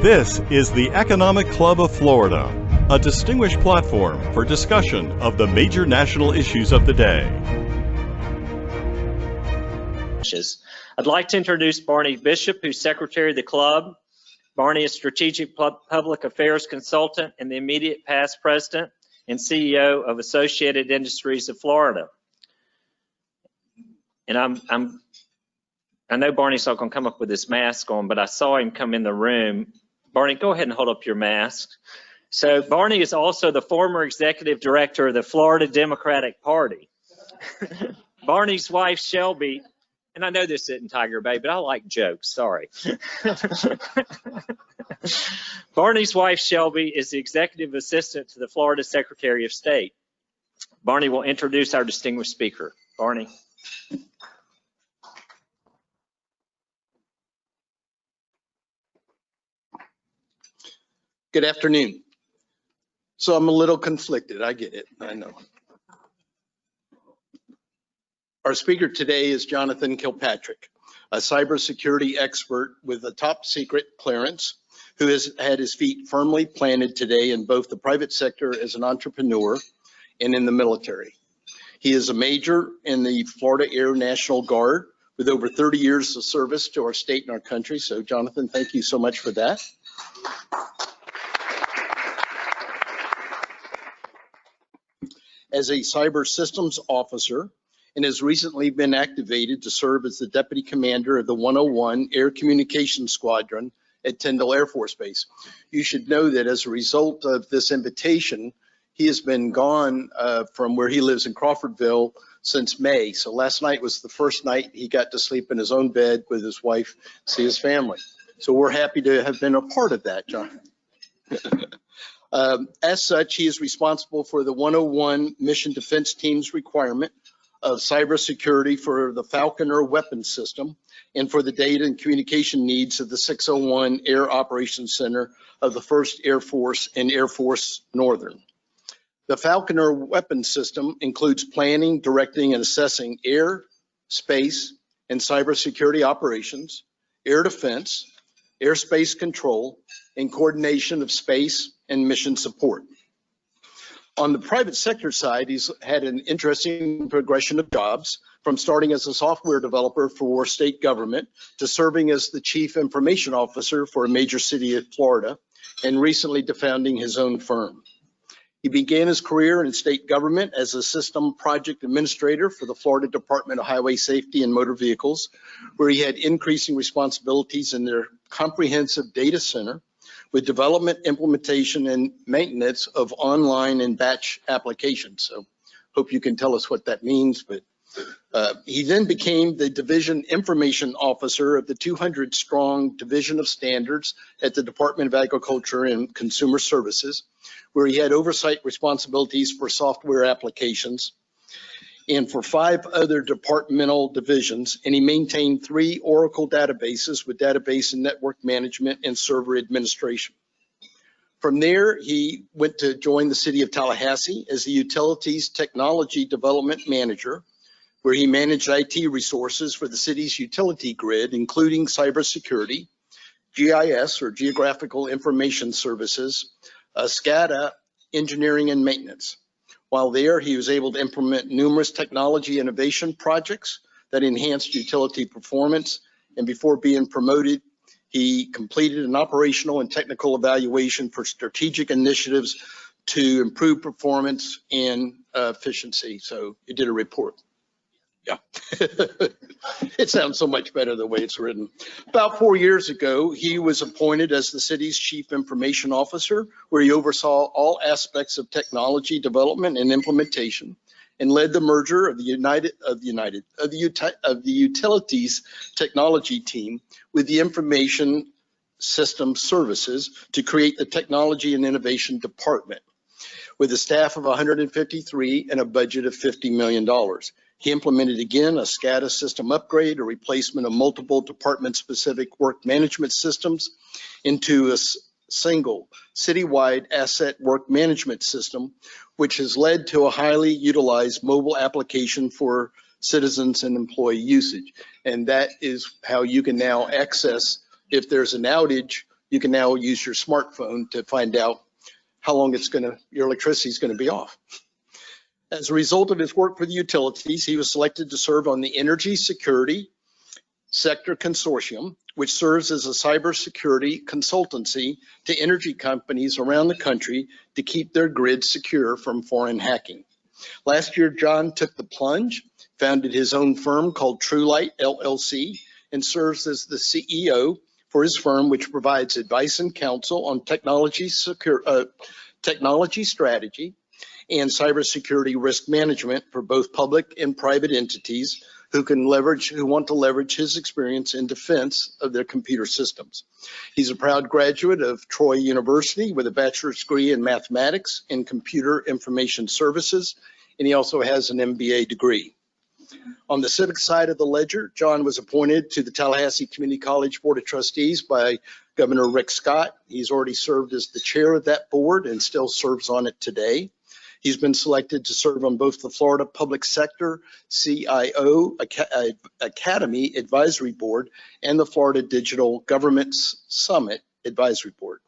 This is the Economic Club of Florida, a distinguished platform for discussion of the major national issues of the day. I'd like to introduce Barney Bishop, who's Secretary of the Club. Barney is Strategic Public Affairs Consultant and the immediate past President and CEO of Associated Industries of Florida. And I know Barney's not going to come up with his mask on, but I saw him come in the room. Barney, go ahead and hold up your mask. So Barney is also the former executive director of the Florida Democratic Party. Barney's wife, Shelby, and I know this isn't Tiger Bay, but I like jokes, sorry. Barney's wife, Shelby, is the executive assistant to the Florida Secretary of State. Barney will introduce our distinguished speaker. Barney. Good afternoon. So I'm a little conflicted, I get it, I know. Our speaker today is Jonathan Kilpatrick, a cybersecurity expert with a top secret clearance who has had his feet firmly planted today in both the private sector as an entrepreneur and in the military. He is a major in the Florida Air National Guard with over 30 years of service to our state and our country. So Jonathan, thank you so much for that. As a cyber systems officer, and has recently been activated to serve as the deputy commander of the 101 Air Communications Squadron at Tyndall Air Force Base. You should know that as a result of this invitation, he has been gone from where he lives in Crawfordville since May. So last night was the first night he got to sleep in his own bed with his wife, see his family. So we're happy to have been a part of that, John. As such, he is responsible for the 101 Mission Defense Team's requirement of cybersecurity for the Falconer weapon system and for the data and communication needs of the 601 Air Operations Center of the 1st Air Force and Air Force Northern. The Falconer weapon system includes planning, directing, and assessing air, space, and cybersecurity operations, air defense, airspace control, and coordination of space and mission support. On the private sector side, he's had an interesting progression of jobs, from starting as a software developer for state government to serving as the chief information officer for a major city of Florida, and recently to founding his own firm. He began his career in state government as a system project administrator for the Florida Department of Highway Safety and Motor Vehicles, where he had increasing responsibilities in their comprehensive data center with development, implementation, and maintenance of online and batch applications. So hope you can tell us what that means. But he then became the division information officer of the 200-strong Division of Standards at the Department of Agriculture and Consumer Services, where he had oversight responsibilities for software applications and for 5 other departmental divisions, and he maintained 3 Oracle databases with database and network management and server administration. From there, he went to join the city of Tallahassee as the Utilities Technology Development Manager, where he managed IT resources for the city's utility grid, including cybersecurity, GIS, or Geographical Information Services, SCADA, engineering and maintenance. While there, he was able to implement numerous technology innovation projects that enhanced utility performance, and before being promoted, he completed an operational and technical evaluation for strategic initiatives to improve performance and efficiency. So he did a report. Yeah, it sounds so much better the way it's written. About 4 years ago, he was appointed as the city's chief information officer, where he oversaw all aspects of technology development and implementation, and led the merger of the utilities technology team with the information system services to create the technology and innovation department, with a staff of 153 and a budget of $50 million. He implemented again a SCADA system upgrade, a replacement of multiple department-specific work management systems into a single citywide asset work management system, which has led to a highly utilized mobile application for citizens and employee usage. And that is how you can now access, if there's an outage, you can now use your smartphone to find out how long your electricity is going to be off. As a result of his work for the utilities, he was selected to serve on the Energy Security Sector Consortium, which serves as a cybersecurity consultancy to energy companies around the country to keep their grids secure from foreign hacking. Last year, John took the plunge, founded his own firm called Trulight, LLC, and serves as the CEO for his firm, which provides advice and counsel on technology strategy and cybersecurity risk management for both public and private entities who want to leverage his experience in defense of their computer systems. He's a proud graduate of Troy University with a bachelor's degree in mathematics and computer information services, and he also has an MBA degree. On the civic side of the ledger, John was appointed to the Tallahassee Community College Board of Trustees by Governor Rick Scott. He's already served as the chair of that board and still serves on it today. He's been selected to serve on both the Florida Public Sector CIO Academy Advisory Board and the Florida Digital Governments Summit Advisory Board.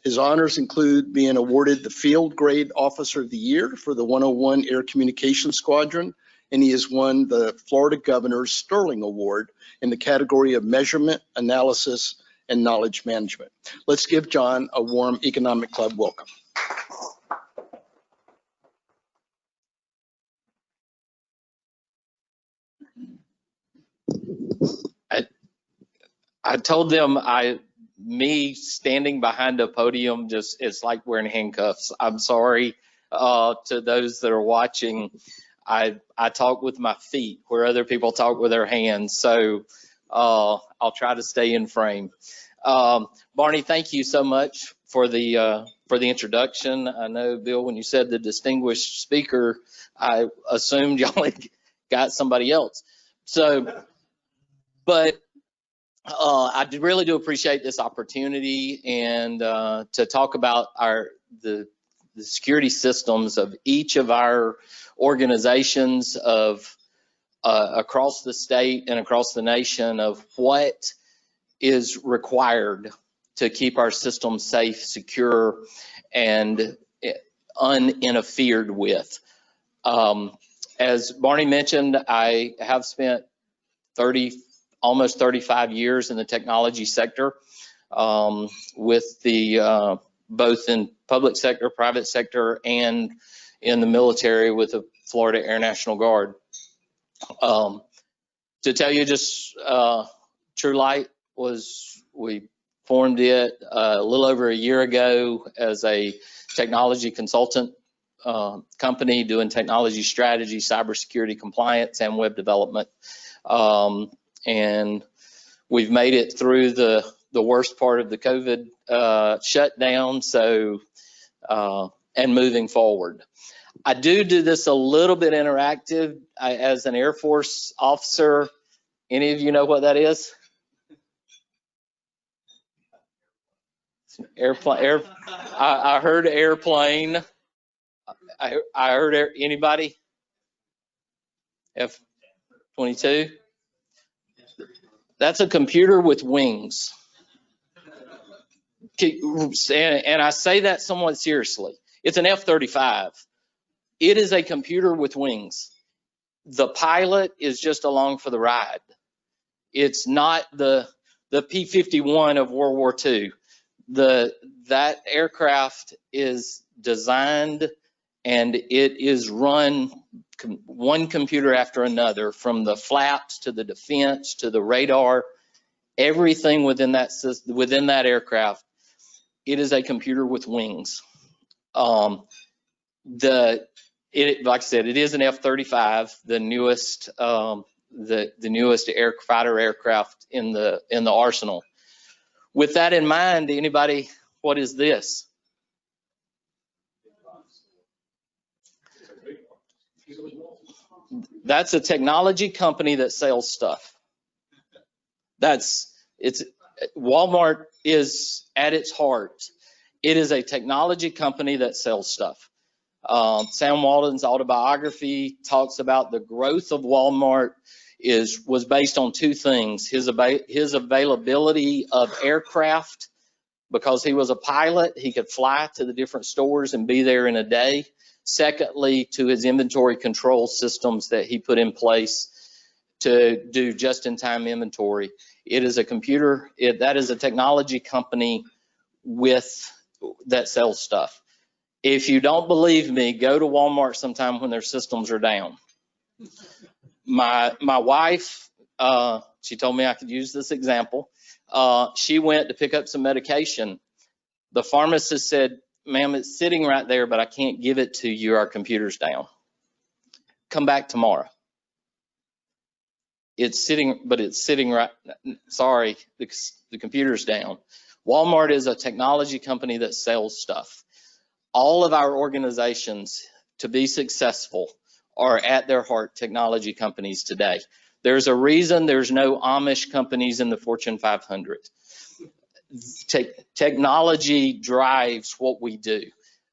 His honors include being awarded the Field Grade Officer of the Year for the 101 Air Communication Squadron, and he has won the Florida Governor's Sterling Award in the category of Measurement, Analysis, and Knowledge Management. Let's give John a warm Economic Club welcome. I told them me standing behind a podium it's like wearing handcuffs. I'm sorry to those that are watching. I talk with my feet where other people talk with their hands, so I'll try to stay in frame. Barney, thank you so much for the introduction. I know, Bill, when you said the distinguished speaker, I assumed y'all had got somebody else. So, but I really do appreciate this opportunity and to talk about the security systems of each of our organizations across the state and across the nation, of what is required to keep our systems safe, secure, and uninterfered with. As Barney mentioned, I have spent almost 35 years in the technology sector, with both in public sector, private sector, and in the military with the Florida Air National Guard. To tell you just, Trulight we formed it a little over a year ago as a technology consultant company doing technology strategy, cybersecurity compliance, and web development. And we've made it through the worst part of the COVID shutdown, so and moving forward. I do this a little bit interactive. As an Air Force officer, any of you know what that is? Airplane. I heard airplane. I heard anybody? F-22. That's a computer with wings. And I say that somewhat seriously. It's an F-35. It is a computer with wings. The pilot is just along for the ride. It's not the P-51 of World War II. That aircraft is designed and it is run one computer after another, from the flaps to the defense to the radar, everything within that system, within that aircraft. It is a computer with wings. Like I said, it is an F-35, the newest newest fighter aircraft in the arsenal. With that in mind, anybody, what is this? That's a technology company that sells stuff. Walmart is at its heart. It is a technology company that sells stuff. Sam Walton's autobiography talks about the growth of Walmart was based on two things: his availability of aircraft Because he was a pilot, he could fly to the different stores and be there in a day. Secondly, to his inventory control systems that he put in place to do just-in-time inventory. It is a computer, that is a technology company that sells stuff. If you don't believe me, go to Walmart sometime when their systems are down. My wife, she told me I could use this example. She went to pick up some medication. The pharmacist said, "Ma'am, it's sitting right there, but I can't give it to you. Our computer's down. Come back tomorrow." It's sitting right, sorry, the computer's down. Walmart is a technology company that sells stuff. All of our organizations, to be successful, are at their heart technology companies today. There's a reason there's no Amish companies in the Fortune 500. Technology drives what we do,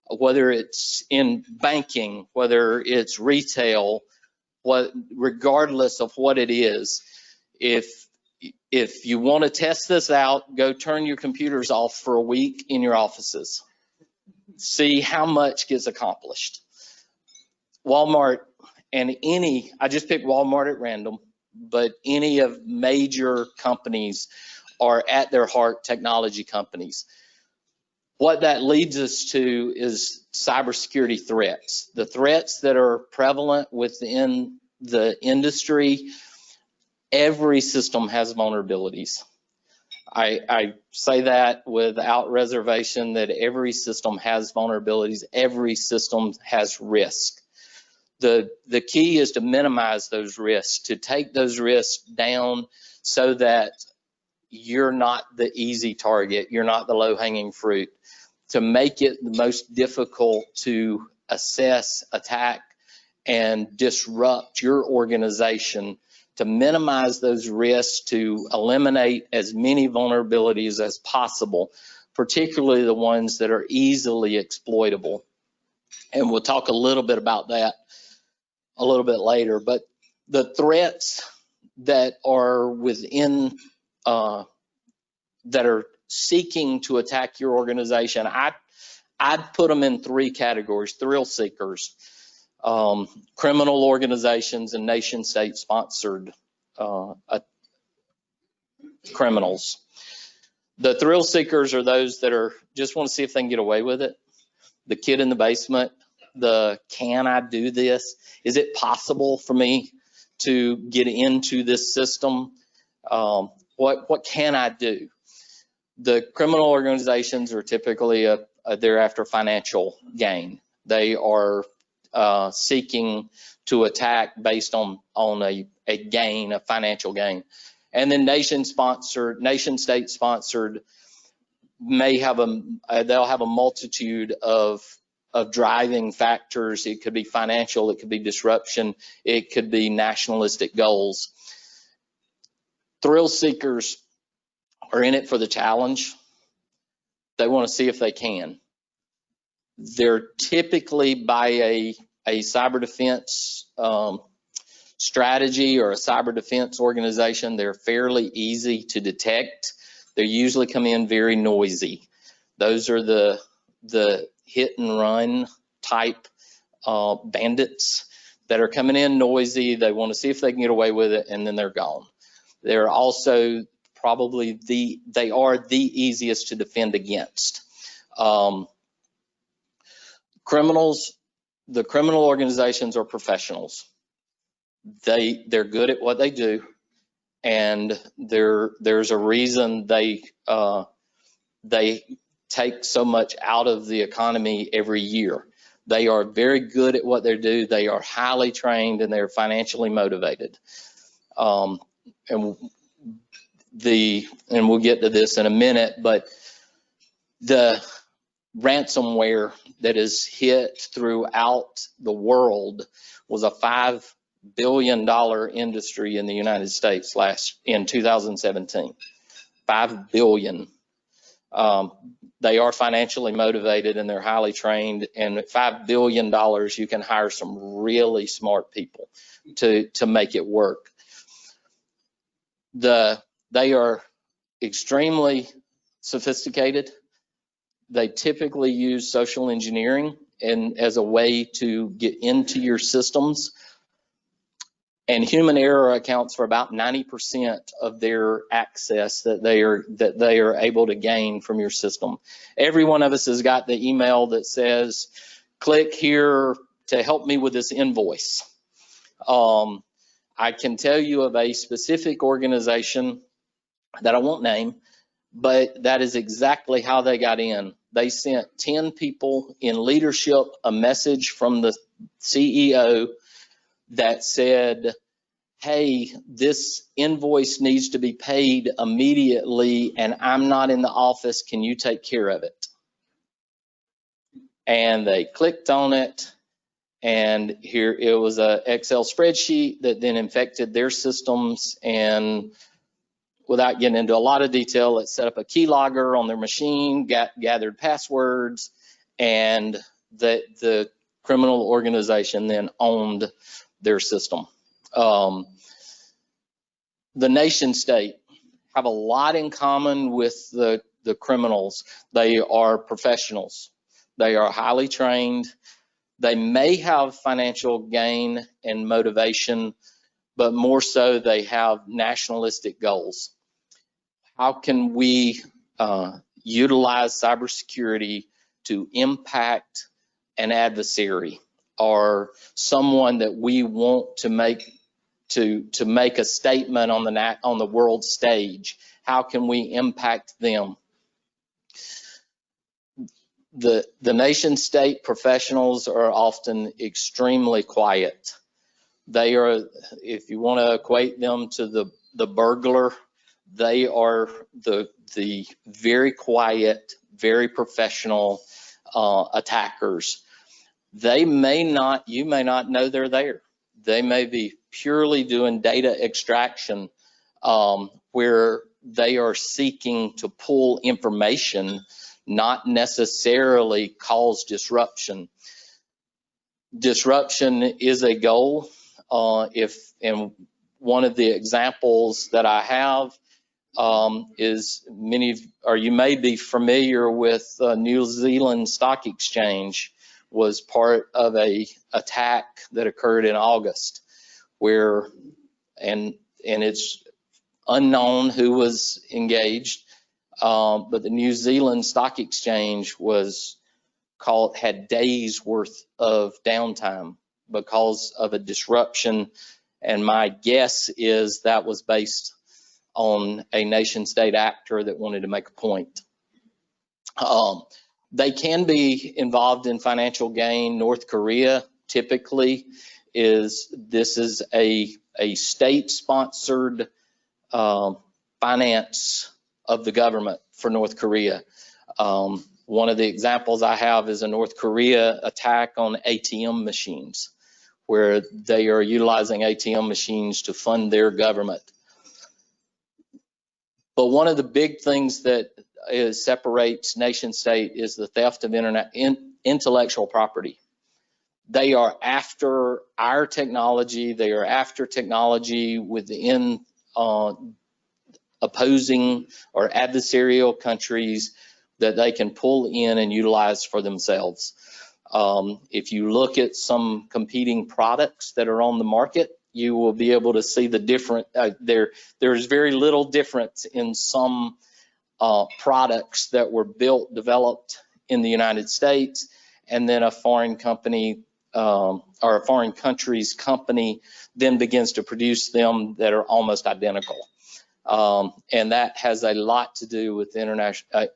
whether it's in banking, whether it's retail, regardless of what it is. If you want to test this out, go turn your computers off for a week in your offices. See how much gets accomplished. Walmart and I just picked Walmart at random, but any of major companies are at their heart technology companies. What that leads us to is cybersecurity threats. The threats that are prevalent within the industry, every system has vulnerabilities. I say that without reservation, that every system has vulnerabilities, every system has risk. The key is to minimize those risks, to take those risks down so that you're not the easy target, you're not the low-hanging fruit, to make it the most difficult to assess, attack, and disrupt your organization, to minimize those risks, to eliminate as many vulnerabilities as possible, particularly the ones that are easily exploitable. And we'll talk a little bit about that a little bit later, but the threats that are within, that are seeking to attack your organization, I'd put them in three categories: thrill seekers, criminal organizations, and nation-state sponsored criminals. The thrill seekers are those that are just want to see if they can get away with it. The kid in the basement, can I do this? Is it possible for me to get into this system? What can I do? The criminal organizations are typically they're after financial gain. They are seeking to attack based on a gain, a financial gain. And then nation-state sponsored may have they'll have a multitude of driving factors. It could be financial, it could be disruption, it could be nationalistic goals. Thrill seekers are in it for the challenge. They want to see if they can. They're typically by a cyber defense strategy or a cyber defense organization. They're fairly easy to detect. They usually come in very noisy. Those are the hit and run type bandits that are coming in noisy. They want to see if they can get away with it, and then they're gone. They're also probably they are the easiest to defend against. The criminal organizations are professionals. They're good at what they do, and there's a reason they take so much out of the economy every year. They are very good at what they do. They are highly trained, and they're financially motivated. And we'll get to this in a minute, but the ransomware that is hit throughout the world was a $5 billion industry in the United States in 2017. $5 billion. They are financially motivated and they're highly trained, and at $5 billion you can hire some really smart people to make it work. They are extremely sophisticated. They typically use social engineering and as a way to get into your systems. And human error accounts for about 90% of their access that they are able to gain from your system. Every one of us has got the email that says, click here to help me with this invoice. I can tell you of a specific organization that I won't name, but that is exactly how they got in. They sent 10 people in leadership a message from the CEO that said, hey, this invoice needs to be paid immediately and I'm not in the office, can you take care of it? And they clicked on it, and here it was a Excel spreadsheet that then infected their systems, and without getting into a lot of detail, it set up a keylogger on their machine, gathered passwords, and the criminal organization then owned their system. The nation state have a lot in common with the criminals. They are professionals. They are highly trained. They may have financial gain and motivation, but more so they have nationalistic goals. How can we utilize cybersecurity to impact an adversary or someone that we want to make a statement on the world stage? How can we impact them? The nation state professionals are often extremely quiet. They are, if you want to equate them to the burglar, they are the very quiet, very professional attackers. You may not know they're there. They may be purely doing data extraction where they are seeking to pull information, not necessarily cause disruption. Disruption is a goal. And one of the examples that I have is you may be familiar with New Zealand Stock Exchange was part of a attack that occurred in August, where and it's unknown who was engaged. But the New Zealand Stock Exchange had days worth of downtime because of a disruption. And my guess is that was based on a nation state actor that wanted to make a point. They can be involved in financial gain. North Korea typically is a state-sponsored finance of the government for North Korea. One of the examples I have is a North Korea attack on ATM machines, where they are utilizing ATM machines to fund their government. But one of the big things that separates nation state is the theft of intellectual property. They are after our technology. They are after technology within opposing or adversarial countries that they can pull in and utilize for themselves. If you look at some competing products that are on the market, you will be able to see the different, there's very little difference in some products that were developed in the United States, and then a foreign company or a foreign country's company then begins to produce them that are almost identical. And that has a lot to do with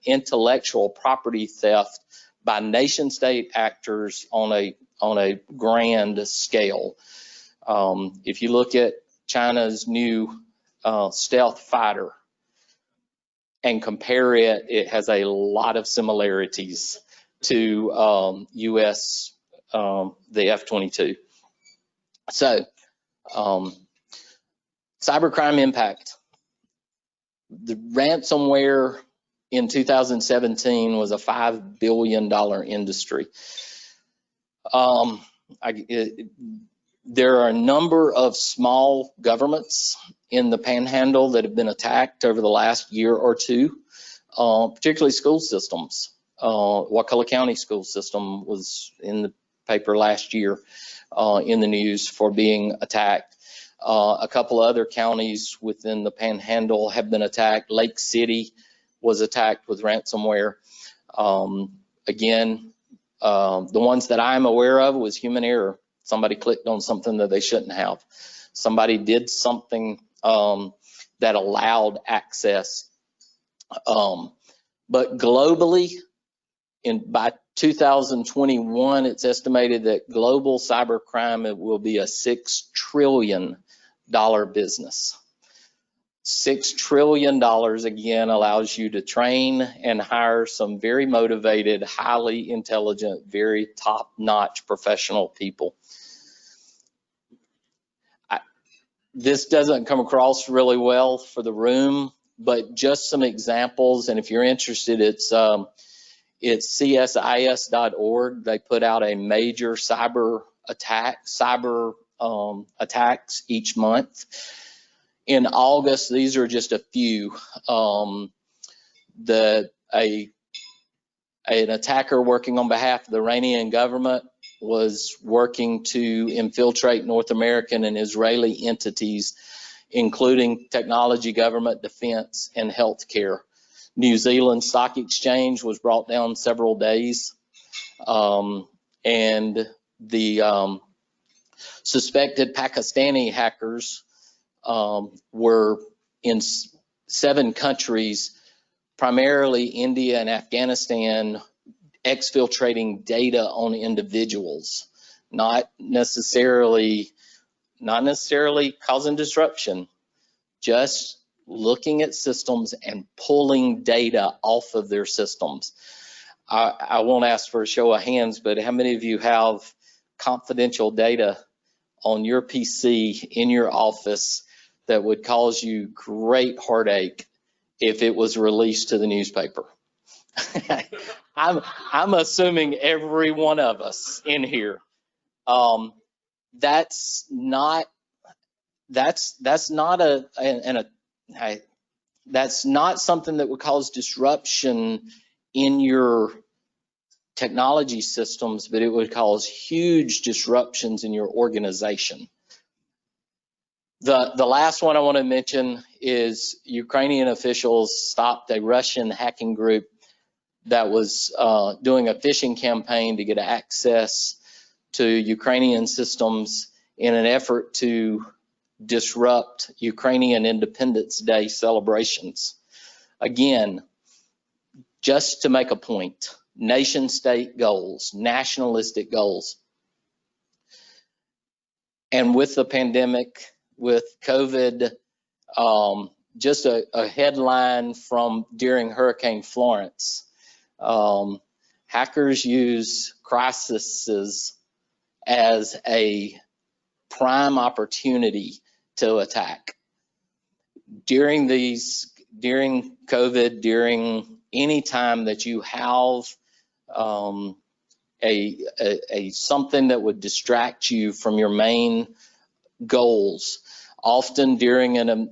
intellectual property theft by nation state actors on a grand scale. If you look at China's new stealth fighter and compare it, it has a lot of similarities to US, the F-22. So, cybercrime impact. The ransomware in 2017 was a $5 billion industry. There are a number of small governments in the Panhandle that have been attacked over the last year or two, particularly school systems. Wakulla County school system was in the paper last year, in the news for being attacked. A couple other counties within the Panhandle have been attacked. Lake City was attacked with ransomware. Again, the ones that I'm aware of was human error. Somebody clicked on something that they shouldn't have. Somebody did something that allowed access. But globally, by 2021, it's estimated that global cybercrime will be a $6 trillion business. $6 trillion, again, allows you to train and hire some very motivated, highly intelligent, very top-notch professional people. This doesn't come across really well for the room, but just some examples, and if you're interested, it's csis.org. They put out a major cyber attacks each month. In August, these are just a few. An attacker working on behalf of the Iranian government was working to infiltrate North American and Israeli entities, including technology, government, defense, and healthcare. New Zealand Stock Exchange was brought down several days, and the suspected Pakistani hackers were in 7 countries, primarily India and Afghanistan, exfiltrating data on individuals, not necessarily causing disruption, just looking at systems and pulling data off of their systems. I won't ask for a show of hands, but how many of you have confidential data on your PC in your office that would cause you great heartache if it was released to the newspaper? I'm assuming every one of us in here. That's not something that would cause disruption in your technology systems, but it would cause huge disruptions in your organization. The last one I want to mention is Ukrainian officials stopped a Russian hacking group that was doing a phishing campaign to get access to Ukrainian systems in an effort to disrupt Ukrainian Independence Day celebrations. Again, just to make a point, nation-state goals, nationalistic goals. And with the pandemic, with COVID, just a headline from during Hurricane Florence, hackers use crises as a prime opportunity to attack. During COVID, during any time that you have something that would distract you from your main goals, often during an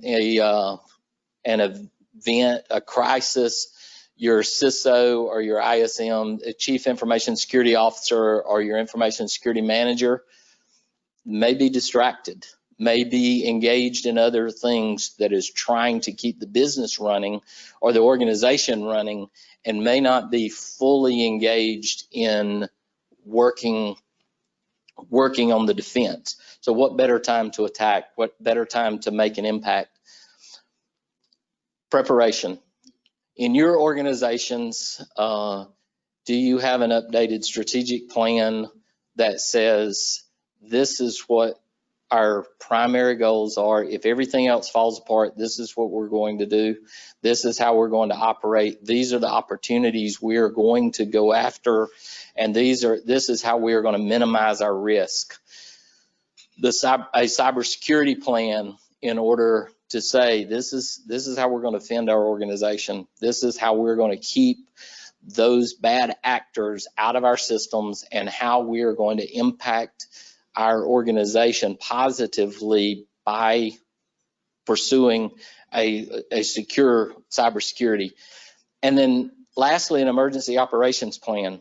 event, a crisis, your CISO or your ISM, Chief Information Security Officer, or your Information Security Manager may be distracted, may be engaged in other things that is trying to keep the business running or the organization running, and may not be fully engaged in working on the defense. So what better time to attack? What better time to make an impact? Preparation. In your organizations, do you have an updated strategic plan that says this is what our primary goals are? If everything else falls apart, this is what we're going to do. This is how we're going to operate. These are the opportunities we are going to go after, and this is how we are going to minimize our risk. A cybersecurity plan in order to say this is how we're going to defend our organization. This is how we're going to keep those bad actors out of our systems, and how we are going to impact our organization positively by pursuing a secure cybersecurity. And then Lastly, an emergency operations plan.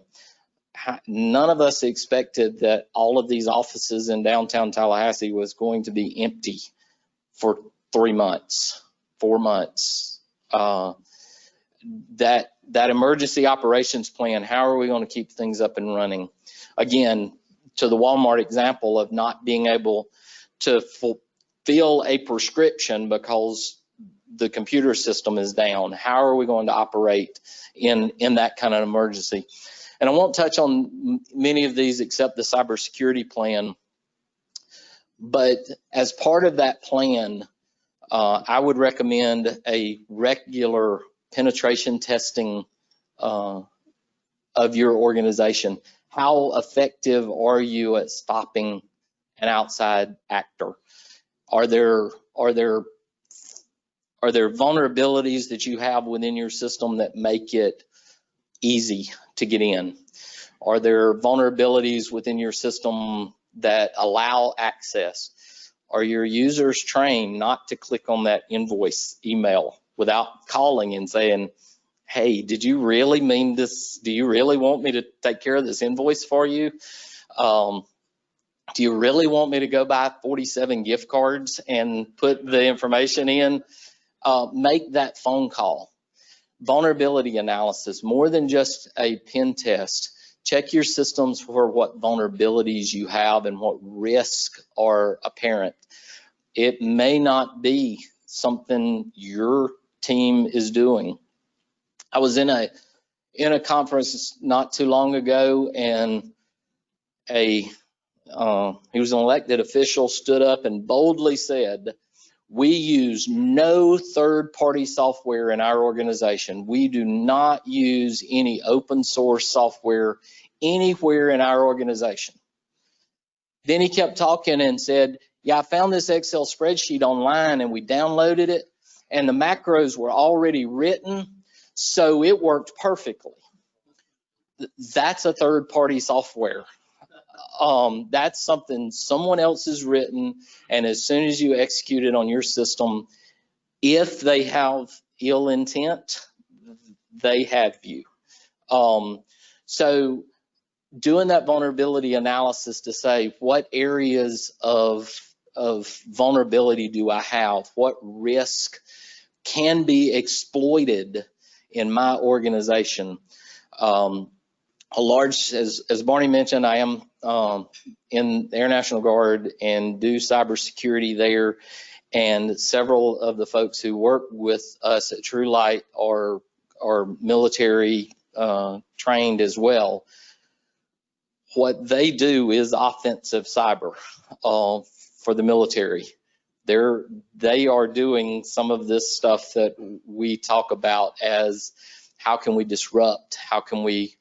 None of us expected that all of these offices in downtown Tallahassee was going to be empty for 3 months, 4 months. That emergency operations plan, how are we going to keep things up and running? Again, to the Walmart example of not being able to fulfill a prescription because the computer system is down. How are we going to operate in that kind of emergency? And I won't touch on many of these except the cybersecurity plan. But as part of that plan, I would recommend a regular penetration testing of your organization. How effective are you at stopping an outside actor? Are there vulnerabilities that you have within your system that make it easy to get in? Are there vulnerabilities within your system that allow access? Are your users trained not to click on that invoice email without calling and saying, hey, did you really mean this? Do you really want me to take care of this invoice for you? Do you really want me to go buy 47 gift cards and put the information in? Make that phone call. Vulnerability analysis, more than just a pen test. Check your systems for what vulnerabilities you have and what risks are apparent. It may not be something your team is doing. I was in a conference not too long ago, and he was an elected official, stood up and boldly said, we use no third-party software in our organization. We do not use any open source software anywhere in our organization. Then he kept talking and said, yeah, I found this Excel spreadsheet online and we downloaded it and the macros were already written, so it worked perfectly. That's a third-party software. That's something someone else has written, and as soon as you execute it on your system, if they have ill intent, they have you. So doing that vulnerability analysis to say, what areas of vulnerability do I have? What risk can be exploited in my organization? A large, as Barney mentioned, I am in the Air National Guard and do cybersecurity there, and several of the folks who work with us at Trulight are military trained as well. What they do is offensive cyber for the military. They are doing some of this stuff that we talk about as how can we disrupt, how can we,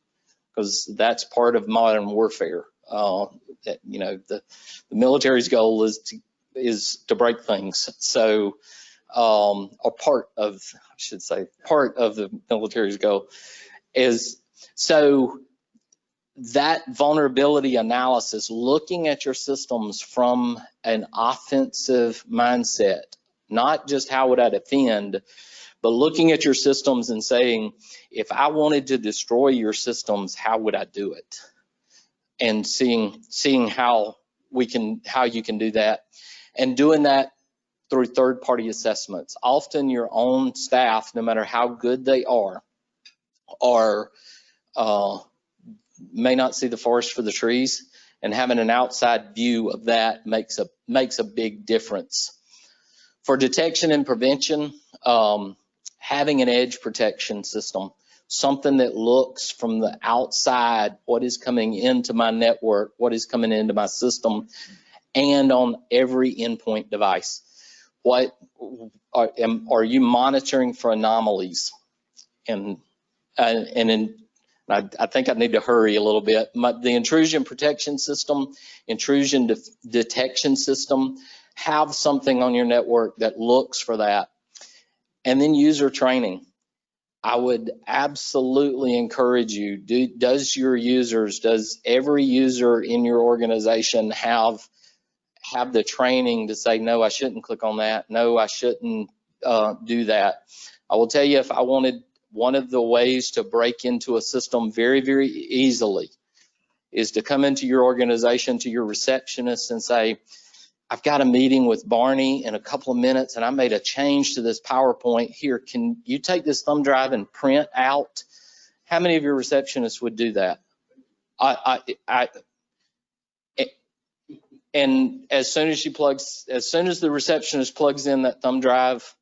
because that's part of modern warfare. That, you know, the military's goal is to break things. So, or part of the military's goal is, so that vulnerability analysis, looking at your systems from an offensive mindset, not just how would I defend, but looking at your systems and saying, if I wanted to destroy your systems, how would I do it? And seeing how you can do that, and doing that through third-party assessments. Often your own staff, no matter how good they are may not see the forest for the trees, and having an outside view of that makes a big difference. For detection and prevention, having an edge protection system, something that looks from the outside what is coming into my network, what is coming into my system, and on every endpoint device. What are you monitoring for anomalies? And I think I need to hurry a little bit. The intrusion protection system, intrusion detection system, have something on your network that looks for that. And then user training. I would absolutely encourage you, does every user in your organization have the training to say, no, I shouldn't click on that. No, I shouldn't do that. I will tell you, if I wanted one of the ways to break into a system very, very easily is to come into your organization to your receptionist and say, I've got a meeting with Barney in a couple of minutes and I made a change to this PowerPoint. Here, can you take this thumb drive and print out? How many of your receptionists would do that? And as soon as the receptionist plugs in that thumb drive,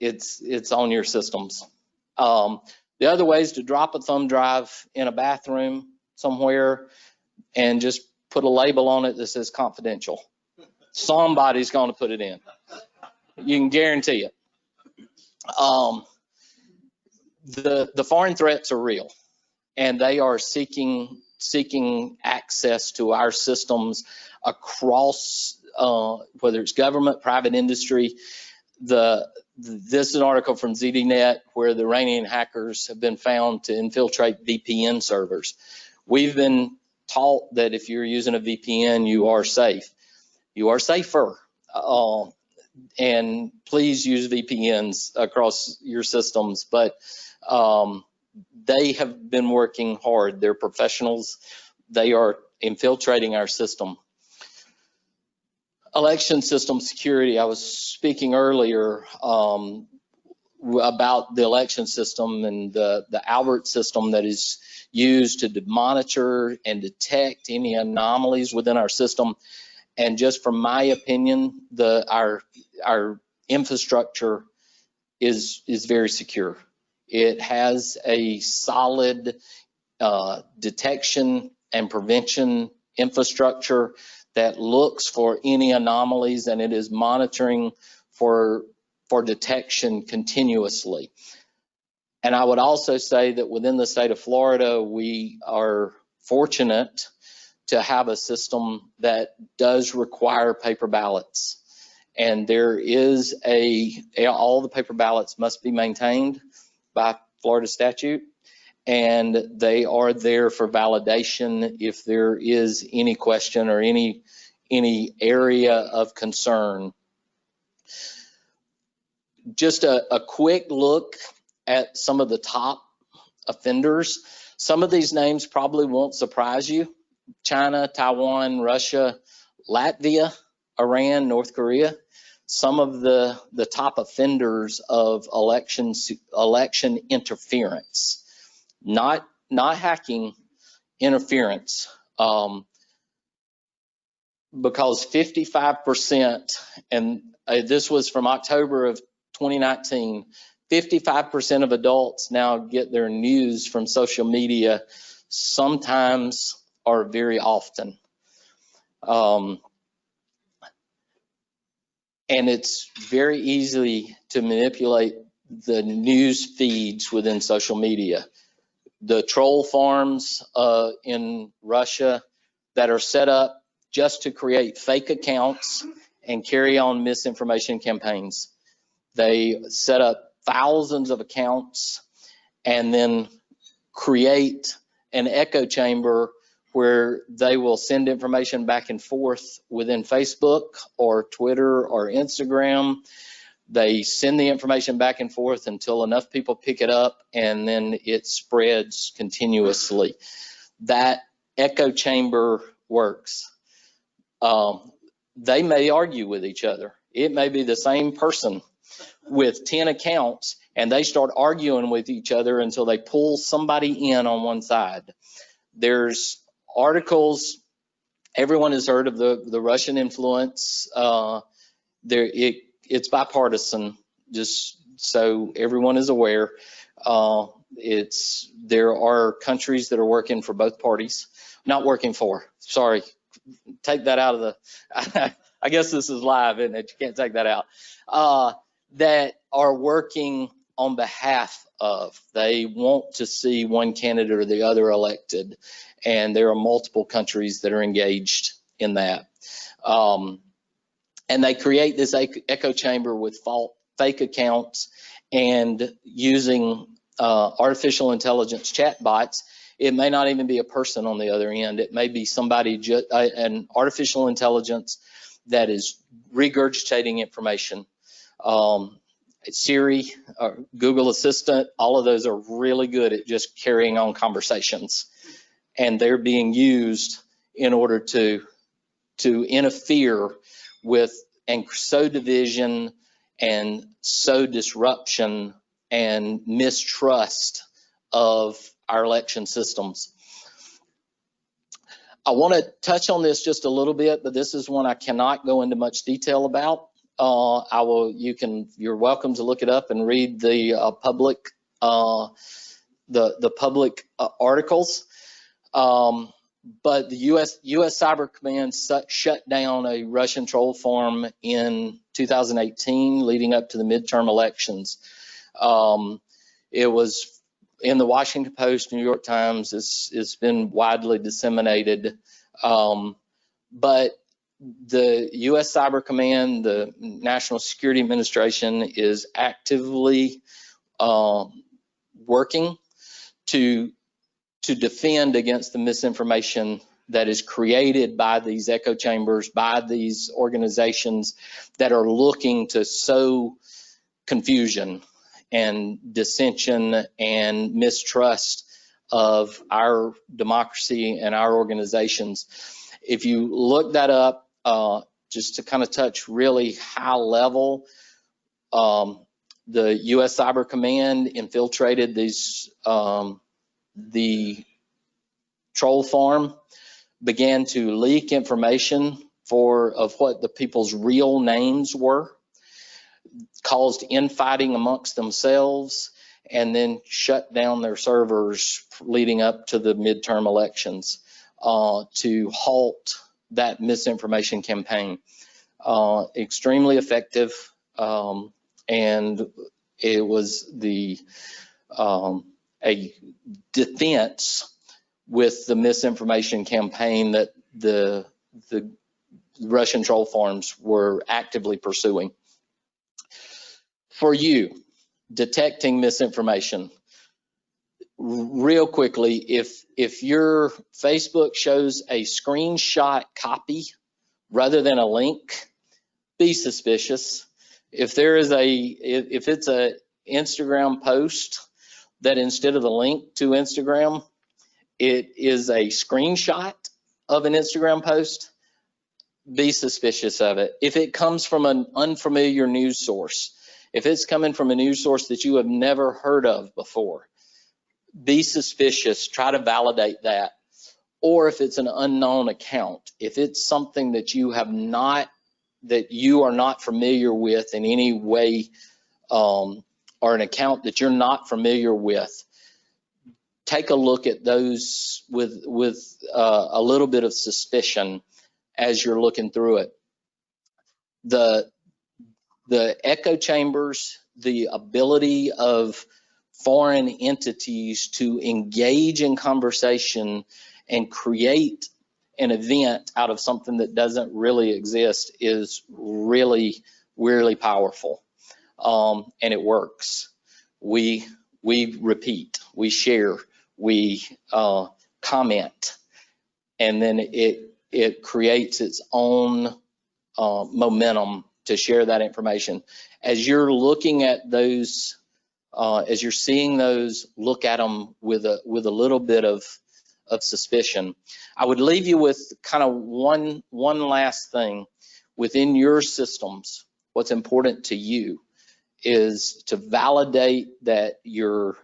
it's on your systems. The other way is to drop a thumb drive in a bathroom somewhere and just put a label on it that says confidential. Somebody's going to put it in. You can guarantee it. The foreign threats are real, and they are seeking access to our systems across, whether it's government, private industry. This is an article from ZDNet where the Iranian hackers have been found to infiltrate VPN servers. We've been taught that if you're using a VPN, you are safe. You are safer. And please use VPNs across your systems. But they have been working hard. They're professionals. They are infiltrating our system. Election system security. I was speaking earlier about the election system and the Albert system that is used to monitor and detect any anomalies within our system. And just from my opinion, our infrastructure is very secure. It has a solid detection and prevention infrastructure that looks for any anomalies, and it is monitoring for detection continuously. And I would also say that within the state of Florida, we are fortunate to have a system that does require paper ballots. And there is all the paper ballots must be maintained by Florida statute, and they are there for validation if there is any question or any area of concern. Just a quick look at some of the top offenders. Some of these names probably won't surprise you. China, Taiwan, Russia, Latvia, Iran, North Korea. Some of the top offenders of election interference, not hacking, interference, because 55%, and this was from October of 2019, 55% of adults now get their news from social media, sometimes or very often. And it's very easy to manipulate the news feeds within social media. The troll farms in Russia that are set up just to create fake accounts and carry on misinformation campaigns. They set up thousands of accounts and then create an echo chamber where they will send information back and forth within Facebook or Twitter or Instagram. They send the information back and forth until enough people pick it up, and then it spreads continuously. That echo chamber works. They may argue with each other. It may be the same person with 10 accounts, and they start arguing with each other until they pull somebody in on one side. There's articles, everyone has heard of the Russian influence. It's bipartisan, just so everyone is aware. There are countries that are working for both parties, not working for, sorry, take that out of the, I guess this is live, isn't it? You can't take that out. That are working on behalf of. They want to see one candidate or the other elected, and there are multiple countries that are engaged in that. And they create this echo chamber with fake accounts and using artificial intelligence chatbots. It may not even be a person on the other end. It may be somebody, an artificial intelligence that is regurgitating information. Siri, Google Assistant, all of those are really good at just carrying on conversations, and they're being used in order to interfere with and sow division and sow disruption and mistrust of our election systems. I want to touch on this just a little bit, but this is one I cannot go into much detail about. You're welcome to look it up and read the public articles. But the U.S. Cyber Command shut down a Russian troll farm in 2018, leading up to the midterm elections. It was in the Washington Post, New York Times. It's been widely disseminated. But the U.S. Cyber Command, the National Security Administration, is actively working to defend against the misinformation that is created by these echo chambers, by these organizations that are looking to sow confusion and dissension and mistrust of our democracy and our organizations. If you look that up, just to kind of touch really high level, the U.S. Cyber Command infiltrated the troll farm, began to leak information of what the people's real names were, caused infighting amongst themselves, and then shut down their servers leading up to the midterm elections to halt that misinformation campaign. Extremely effective, and it was a defense with the misinformation campaign that the Russian troll farms were actively pursuing. For you, detecting misinformation, real quickly, if your Facebook shows a screenshot copy rather than a link, be suspicious. If it's a Instagram post that instead of the link to Instagram, it is a screenshot of an Instagram post, be suspicious of it. If it comes from an unfamiliar news source, if it's coming from a news source that you have never heard of before, be suspicious, try to validate that. Or if it's an unknown account, if it's something that you are not familiar with in any way, or an account that you're not familiar with, take a look at those with a little bit of suspicion as you're looking through it. The echo chambers, the ability of foreign entities to engage in conversation and create an event out of something that doesn't really exist is really, really powerful. And it works. We repeat, we share, we comment, and then it creates its own momentum to share that information. As you're looking at those, as you're seeing those, look at them with a little bit of suspicion. I would leave you with kind of one last thing within your systems. What's important to you is to validate that your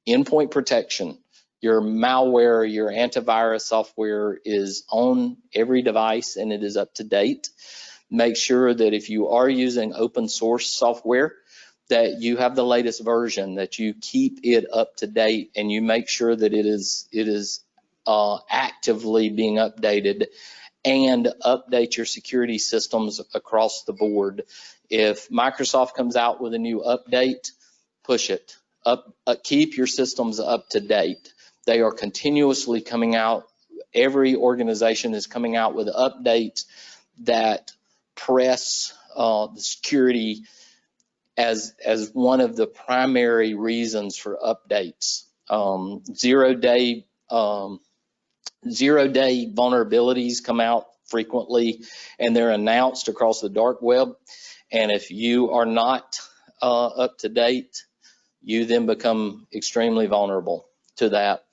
endpoint protection, your malware, your antivirus software is on every device and it is up to date. Make sure that if you are using open source software, that you have the latest version, that you keep it up to date, and you make sure that it is actively being updated, and update your security systems across the board. If Microsoft comes out with a new update, push it up, keep your systems up to date. They are continuously coming out. Every organization is coming out with updates that press the security as one of the primary reasons for updates. Zero-day vulnerabilities come out frequently, and they're announced across the dark web. And if you are not up to date, you then become extremely vulnerable to that.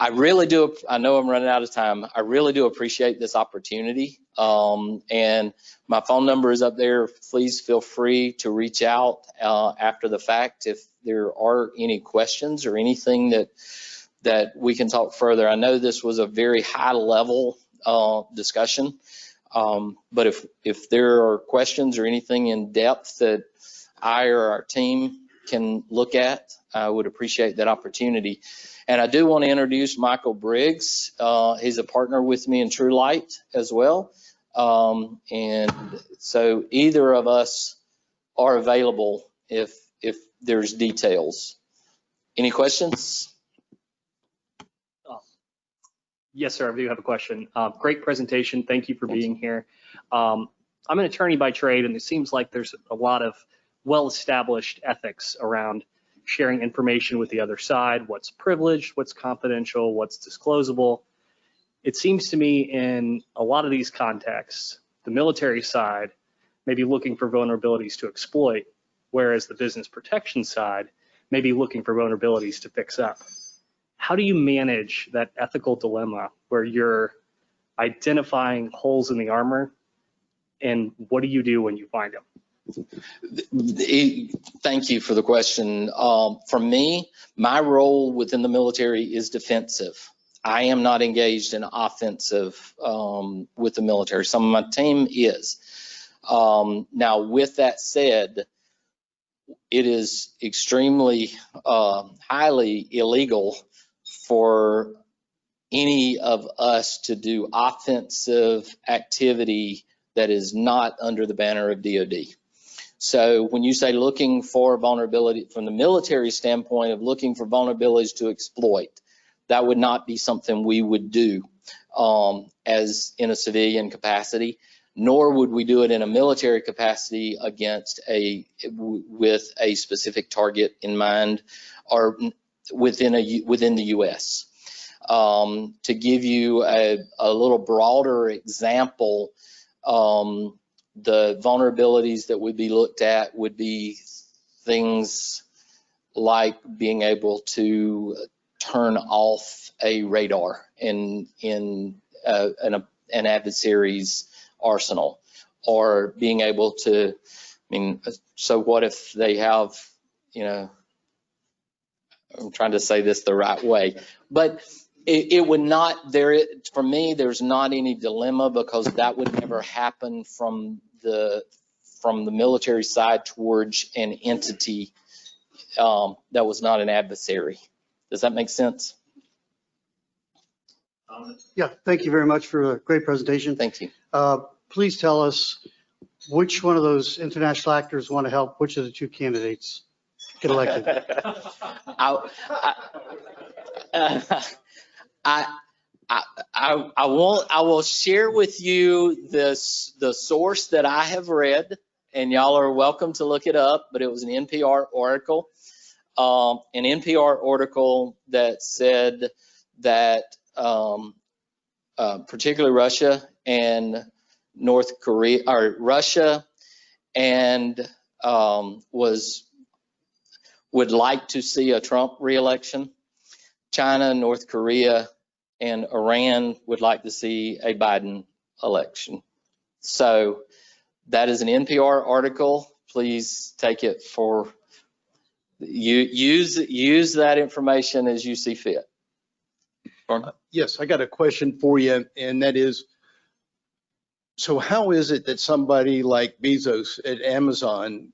I really do, I know I'm running out of time. I really do appreciate this opportunity. And my phone number is up there. Please feel free to reach out after the fact if there are any questions or anything that we can talk further. I know this was a very high level discussion, but if there are questions or anything in depth that I or our team can look at, I would appreciate that opportunity. And I do want to introduce Michael Briggs. He's a partner with me in Trulight as well. And so either of us are available if there's details. Any questions? Yes, sir, I do have a question. Great presentation. Thank you for being here. I'm an attorney by trade, and it seems like there's a lot of well-established ethics around sharing information with the other side, what's privileged, what's confidential, what's disclosable. It seems to me in a lot of these contexts, the military side may be looking for vulnerabilities to exploit, whereas the business protection side may be looking for vulnerabilities to fix up. How do you manage that ethical dilemma where you're identifying holes in the armor, and what do you do when you find them? Thank you for the question. For me, my role within the military is defensive. I am not engaged in offensive with the military. Some of my team is. Now, with that said, it is extremely highly illegal for any of us to do offensive activity that is not under the banner of DoD. So when you say looking for vulnerability from the military standpoint of looking for vulnerabilities to exploit, that would not be something we would do as in a civilian capacity, nor would we do it in a military capacity against with a specific target in mind or within the U.S. To give you a little broader example, the vulnerabilities that would be looked at would be things like being able to turn off a radar in an adversary's arsenal, or being able to, I mean, so what if they have, you know, I'm trying to say this the right way, but it would not, for me, there's not any dilemma because that would never happen from the military side towards an entity that was not an adversary. Does that make sense? Yeah, thank you very much for a great presentation. Thank you. Please tell us which one of those international actors want to help, which of the two candidates get elected? I will share with you the source that I have read, and y'all are welcome to look it up, but it was an NPR article. An NPR article that said that particularly Russia and North Korea, or Russia and would like to see a Trump re-election. China, North Korea, and Iran would like to see a Biden election. So that is an NPR article. Please take it for use that information as you see fit. Yes, I got a question for you, and that is, so how is it that somebody like Bezos at Amazon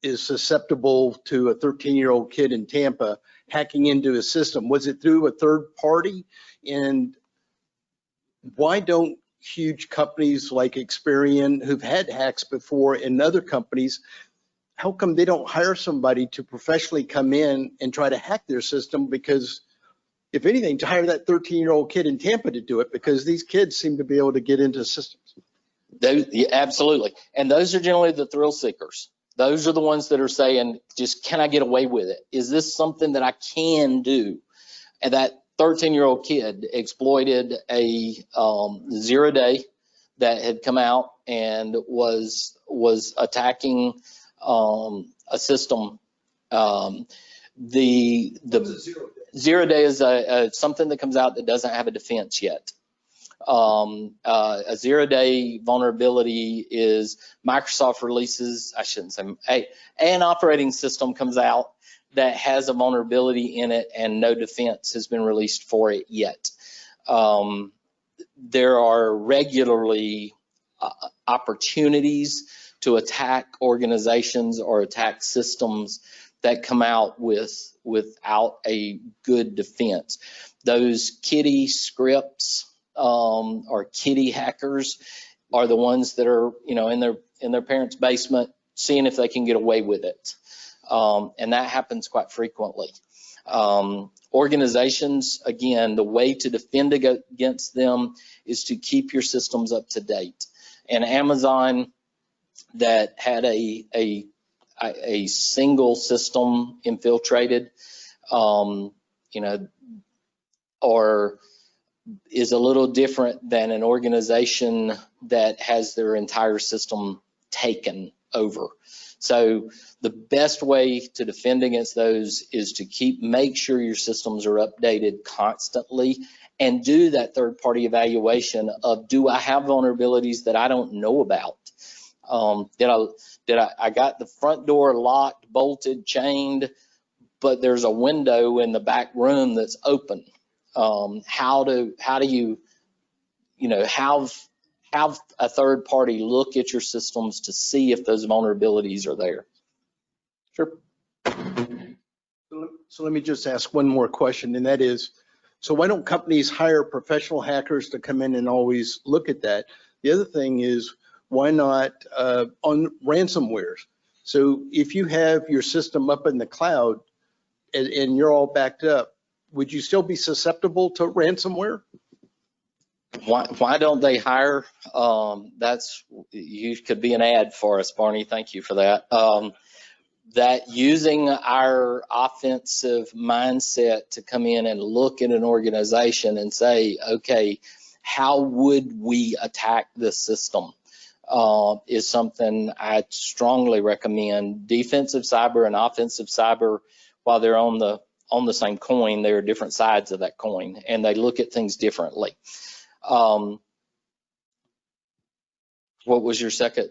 is susceptible to a 13-year-old kid in Tampa hacking into a system? Was it through a third party? And why don't huge companies like Experian, who've had hacks before, and other companies, how come they don't hire somebody to professionally come in and try to hack their system? Because if anything, to hire that 13-year-old kid in Tampa to do it, because these kids seem to be able to get into systems. Yeah, absolutely. And those are generally the thrill seekers. Those are the ones that are saying, just, can I get away with it? Is this something that I can do? And that 13-year-old kid exploited a 0-day that had come out and was attacking a system. The zero day is something that comes out that doesn't have a defense yet. A 0-day vulnerability is Microsoft releases, I shouldn't say, an operating system comes out that has a vulnerability in it and no defense has been released for it yet. There are regularly opportunities to attack organizations or attack systems that come out without a good defense. Those kiddie scripts or kiddie hackers are the ones that are, you know, in their parents' basement seeing if they can get away with it. And that happens quite frequently. Organizations, again, the way to defend against them is to keep your systems up to date. And Amazon, that had a single system infiltrated, you know, or is a little different than an organization that has their entire system taken over. So the best way to defend against those is to make sure your systems are updated constantly and do that third-party evaluation of, do I have vulnerabilities that I don't know about? I got the front door locked, bolted, chained, but there's a window in the back room that's open. How do you have a third party look at your systems to see if those vulnerabilities are there? Sure. So let me just ask one more question, and that is, so why don't companies hire professional hackers to come in and always look at that? The other thing is, why not on ransomwares? So if you have your system up in the cloud and you're all backed up, would you still be susceptible to ransomware? Why don't they hire? You could be an ad for us, Barney. Thank you for that. That using our offensive mindset to come in and look at an organization and say, okay, how would we attack this system? Is something I strongly recommend. Defensive cyber and offensive cyber, while they're on the same coin, they're different sides of that coin, and they look at things differently. What was your second?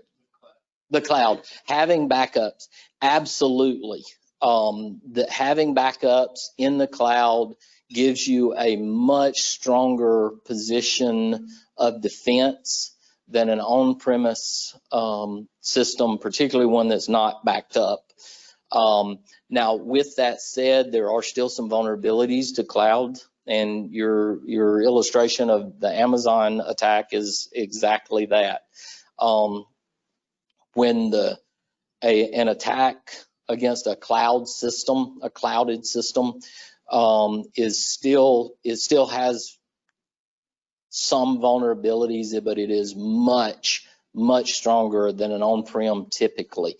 The cloud. Having backups, absolutely. Having backups in the cloud gives you a much stronger position of defense than an on-premise system, particularly one that's not backed up. Now, with that said, there are still some vulnerabilities to cloud, and your illustration of the Amazon attack is exactly that. When an attack against a cloud system, a clouded system, it still has some vulnerabilities, but it is much stronger than an on-prem typically.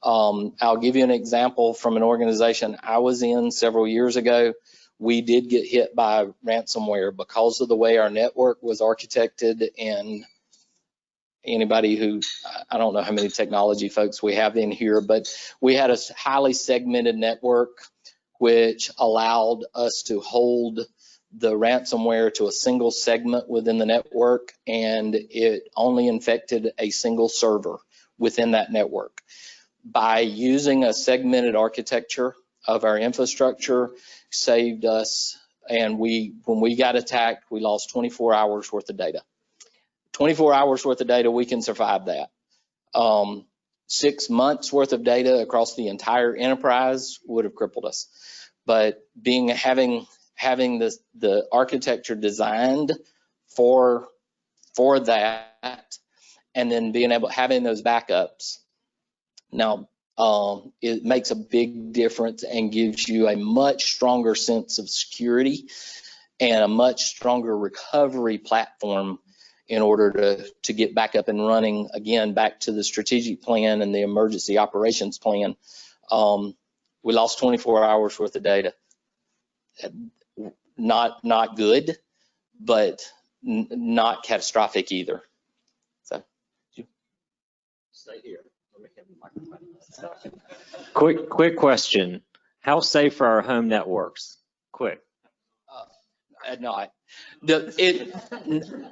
I'll give you an example from an organization I was in several years ago. We did get hit by ransomware because of the way our network was architected, and anybody who, I don't know how many technology folks we have in here, but we had a highly segmented network which allowed us to hold the ransomware to a single segment within the network, and it only infected a single server within that network. By using a segmented architecture of our infrastructure, saved us, and when we got attacked, we lost 24 hours worth of data. 24 hours worth of data, we can survive that. 6 months worth of data across the entire enterprise would have crippled us. But having the architecture designed for that, and then having those backups, now it makes a big difference and gives you a much stronger sense of security and a much stronger recovery platform in order to get back up and running again, back to the strategic plan and the emergency operations plan. We lost 24 hours worth of data. Not good, but not catastrophic either. Stay here. Let me have the microphone. Quick question. How safe are our home networks? Quick. Not.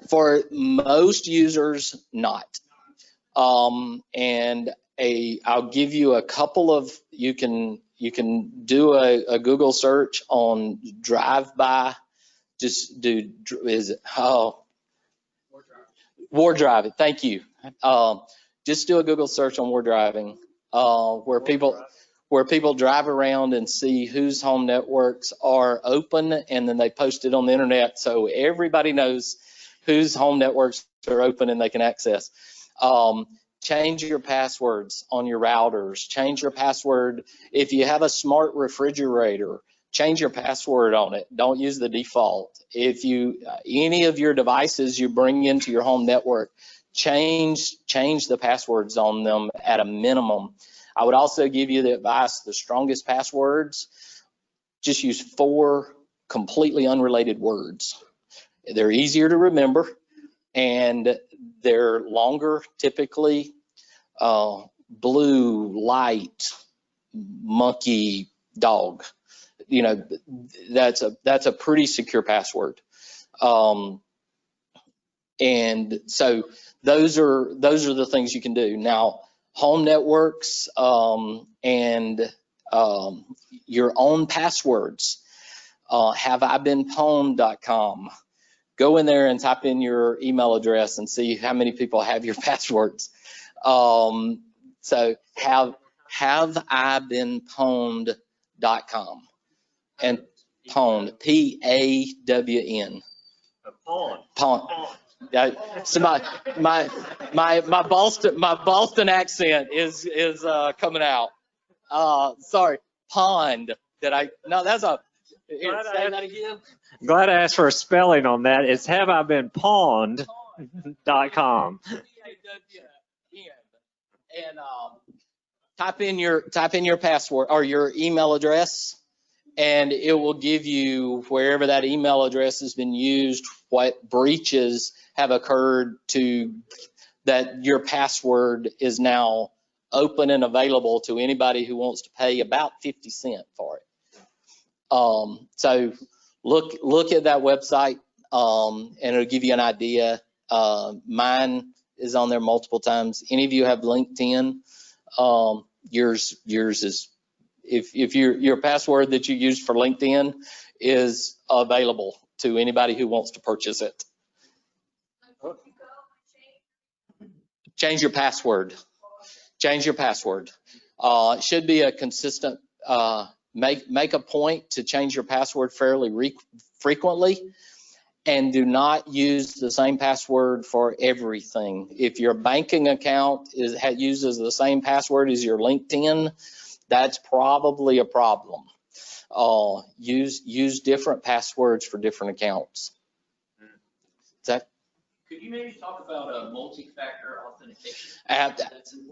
For most users, not. And I'll give you a couple of, you can do a Google search on drive-by. Just do, war driving. Thank you. Just do a Google search on war driving, where people drive around and see whose home networks are open, and then they post it on the internet so everybody knows whose home networks are open and they can access. Change your passwords on your routers. Change your password. If you have a smart refrigerator, change your password on it. Don't use the default. If any of your devices you bring into your home network, change the passwords on them at a minimum. I would also give you the advice, the strongest passwords, just use 4 completely unrelated words. They're easier to remember and they're longer, typically. Blue, light, monkey, dog. You know, that's a pretty secure password. And so those are the things you can do. Now, home networks and your own passwords. HaveIBeenPwned.com. Go in there and type in your email address and see how many people have your passwords. So HaveIBeenPwned.com. And pwned, P-A-W-N. Pawn. So my Boston accent is coming out. Sorry, pond. No, that's a. Here, say that again. Glad I asked for a spelling on that. It's HaveIBeenPwned.com. And type in your password or your email address, and it will give you wherever that email address has been used, what breaches have occurred to that your password is now open and available to anybody who wants to pay about 50 cents for it. So look at that website, and it'll give you an idea. Mine is on there multiple times. Any of you have LinkedIn? Yours is, if your password that you used for LinkedIn is available to anybody who wants to purchase it. Change your password. Change your password. It should be a consistent, make a point to change your password fairly frequently, and do not use the same password for everything. If your banking account uses the same password as your LinkedIn, that's probably a problem. Use different passwords for different accounts. Could you maybe talk about multi-factor authentication?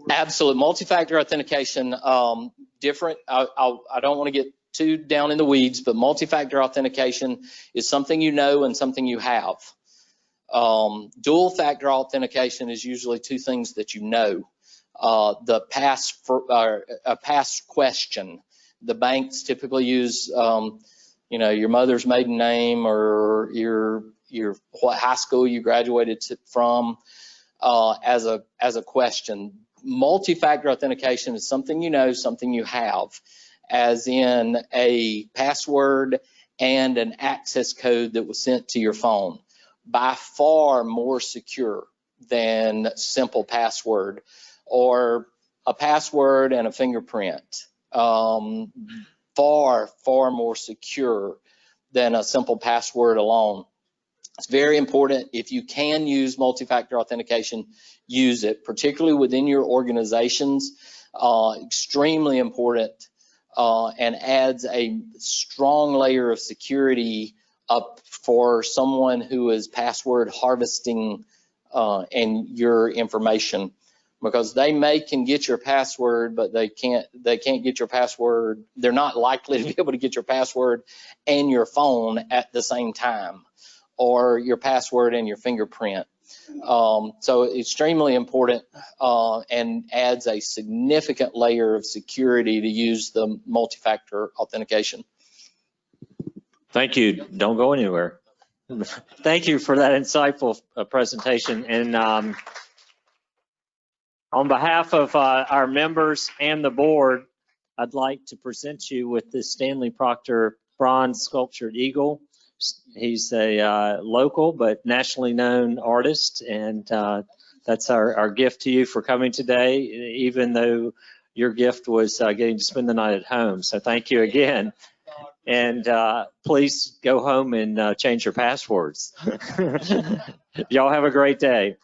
Absolutely, multi-factor authentication. Different. I don't want to get too down in the weeds, but multi-factor authentication is something you know and something you have. Dual factor authentication is usually 2 things that you know. A past question. The banks typically use, your mother's maiden name or what high school you graduated from as a question. Multi-factor authentication is something you know, something you have, as in a password and an access code that was sent to your phone. By far more secure than simple password, or a password and a fingerprint. Far more secure than a simple password alone. It's very important. If you can use multi-factor authentication, use it, particularly within your organizations. Extremely important, and adds a strong layer of security up for someone who is password harvesting and your information, because they can get your password, but they can't get your password. They're not likely to be able to get your password and your phone at the same time, or your password and your fingerprint. So extremely important and adds a significant layer of security to use the multi-factor authentication. Thank you. Don't go anywhere. Thank you for that insightful presentation. And on behalf of our members and the board, I'd like to present you with this Stanley Proctor bronze sculptured eagle. He's a local but nationally known artist, and that's our gift to you for coming today, even though your gift was getting to spend the night at home. So thank you again. And please go home and change your passwords. Y'all have a great day.